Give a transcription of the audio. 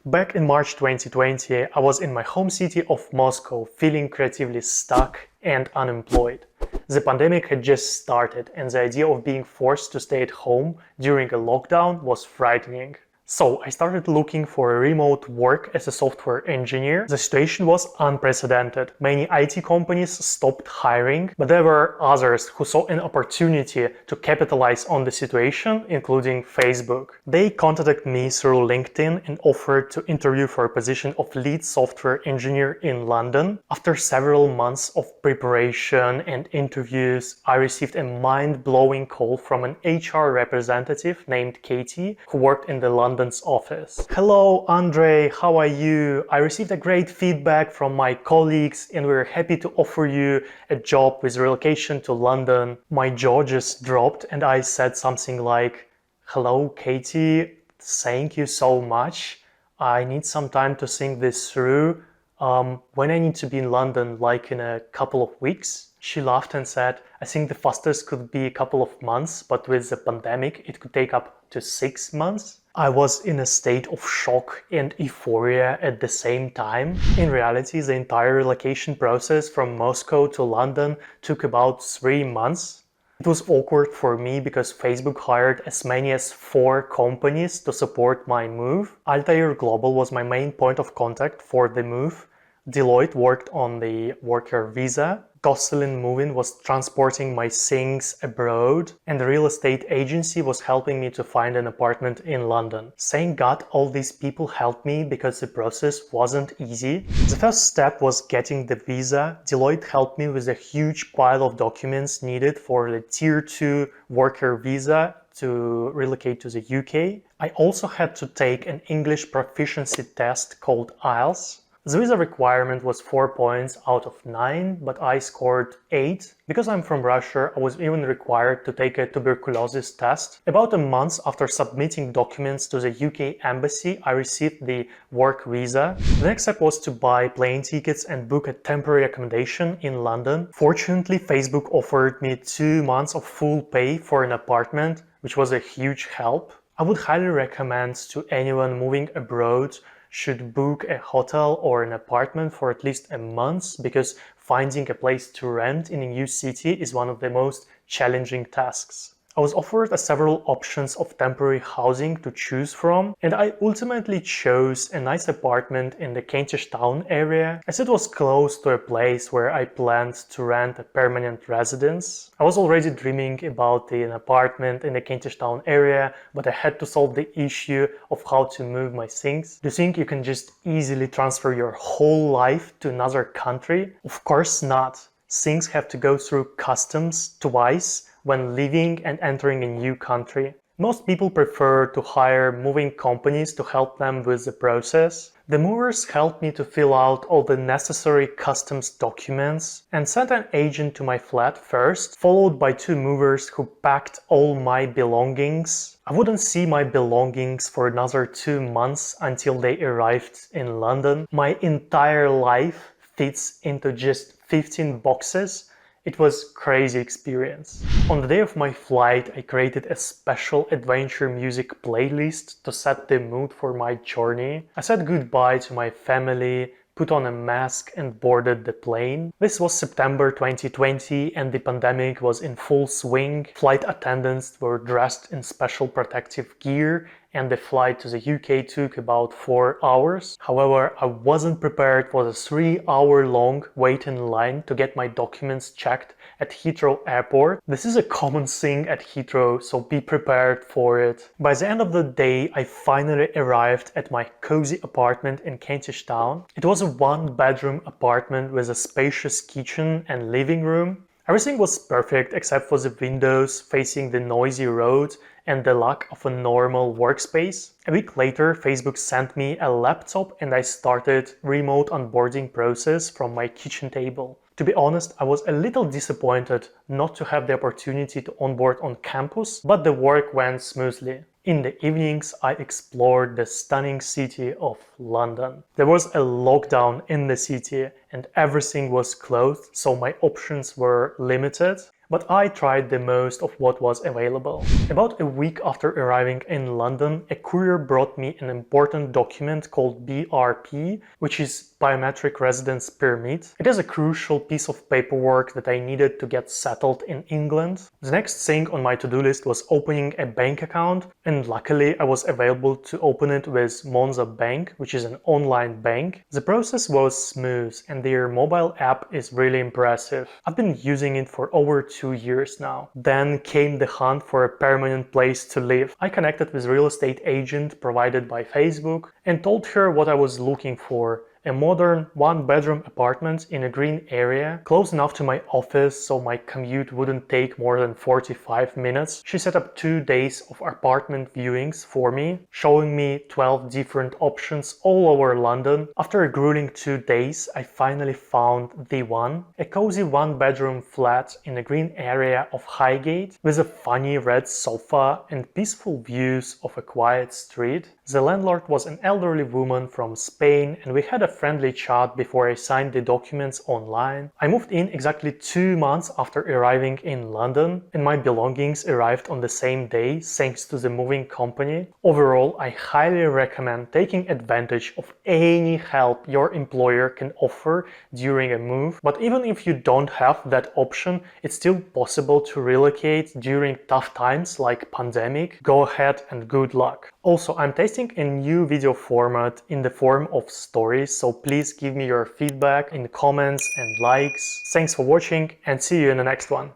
Back in March 2020, I was in my home city of Moscow, feeling creatively stuck and unemployed. The pandemic had just started, and the idea of being forced to stay at home during a lockdown was frightening. So I started looking for remote work as a software engineer. The situation was unprecedented. Many IT companies stopped hiring, but there were others who saw an opportunity to capitalize on the situation, including Facebook. They contacted me through LinkedIn and offered to interview for a position of lead software engineer in London. After several months of preparation and interviews, I received a mind-blowing call from an HR representative named Katie, who worked in the London's office. Hello, Andre, how are you? I received a great feedback from my colleagues and we're happy to offer you a job with relocation to London. My jaw just dropped and I said something like, hello, Katie, thank you so much. I need some time to think this through. When I need to be in London, like in a couple of weeks? She laughed and said, I think the fastest could be a couple of months, but with the pandemic, it could take up to 6 months. I was in a state of shock and euphoria at the same time. In reality, the entire relocation process from Moscow to London took about 3 months. It was awkward for me because Facebook hired as many as 4 companies to support my move. Altair Global was my main point of contact for the move. Deloitte worked on the worker visa. Gosselin Moving was transporting my things abroad, and the real estate agency was helping me to find an apartment in London. Thank God all these people helped me because the process wasn't easy. The first step was getting the visa. Deloitte helped me with a huge pile of documents needed for the Tier 2 worker visa to relocate to the UK. I also had to take an English proficiency test called IELTS. The visa requirement was 4 points out of 9, but I scored 8. Because I'm from Russia, I was even required to take a tuberculosis test. About a month after submitting documents to the UK embassy, I received the work visa. The next step was to buy plane tickets and book a temporary accommodation in London. Fortunately, Facebook offered me 2 months of full pay for an apartment, which was a huge help. I would highly recommend to anyone moving abroad should book a hotel or an apartment for at least a month, because finding a place to rent in a new city is one of the most challenging tasks. I was offered several options of temporary housing to choose from, and I ultimately chose a nice apartment in the Kentish Town area, as it was close to a place where I planned to rent a permanent residence. I was already dreaming about an apartment in the Kentish Town area, but I had to solve the issue of how to move my things. Do you think you can just easily transfer your whole life to another country? Of course not. Things have to go through customs twice when leaving and entering a new country. Most people prefer to hire moving companies to help them with the process. The movers helped me to fill out all the necessary customs documents and sent an agent to my flat first, followed by 2 movers who packed all my belongings. I wouldn't see my belongings for another 2 months until they arrived in London. My entire life fits into just 15 boxes. It was a crazy experience. On the day of my flight, I created a special adventure music playlist to set the mood for my journey. I said goodbye to my family, put on a mask and boarded the plane. This was September 2020 and the pandemic was in full swing. Flight attendants were dressed in special protective gear and the flight to the UK took about 4 hours. However, I wasn't prepared for the 3-hour-long wait in line to get my documents checked at Heathrow Airport. This is a common thing at Heathrow, so be prepared for it. By the end of the day, I finally arrived at my cozy apartment in Kentish Town. It was a 1-bedroom apartment with a spacious kitchen and living room. Everything was perfect except for the windows facing the noisy road and the lack of a normal workspace. A week later, Facebook sent me a laptop and I started remote onboarding process from my kitchen table. To be honest, I was a little disappointed not to have the opportunity to onboard on campus, but the work went smoothly. In the evenings, I explored the stunning city of London. There was a lockdown in the city and everything was closed, so my options were limited. but I tried the most of what was available. About a week after arriving in London, a courier brought me an important document called BRP, which is Biometric Residence Permit. It is a crucial piece of paperwork that I needed to get settled in England. The next thing on my to-do list was opening a bank account, and luckily I was available to open it with Monza Bank, which is an online bank. The process was smooth and their mobile app is really impressive. I've been using it for over 2 years now. Then came the hunt for a permanent place to live. I connected with a real estate agent provided by Facebook and told her what I was looking for. A modern one-bedroom apartment in a green area, close enough to my office so my commute wouldn't take more than 45 minutes. She set up 2 days of apartment viewings for me, showing me 12 different options all over London. After a grueling 2 days, I finally found the one. A cozy one-bedroom flat in a green area of Highgate with a funny red sofa and peaceful views of a quiet street. The landlord was an elderly woman from Spain and we had a friendly chat before I signed the documents online. I moved in exactly 2 months after arriving in London and my belongings arrived on the same day thanks to the moving company. Overall, I highly recommend taking advantage of any help your employer can offer during a move. But even if you don't have that option, it's still possible to relocate during tough times like pandemic. Go ahead and good luck. Also, I'm testing a new video format in the form of stories, so please give me your feedback in the comments and likes. Thanks for watching and see you in the next one.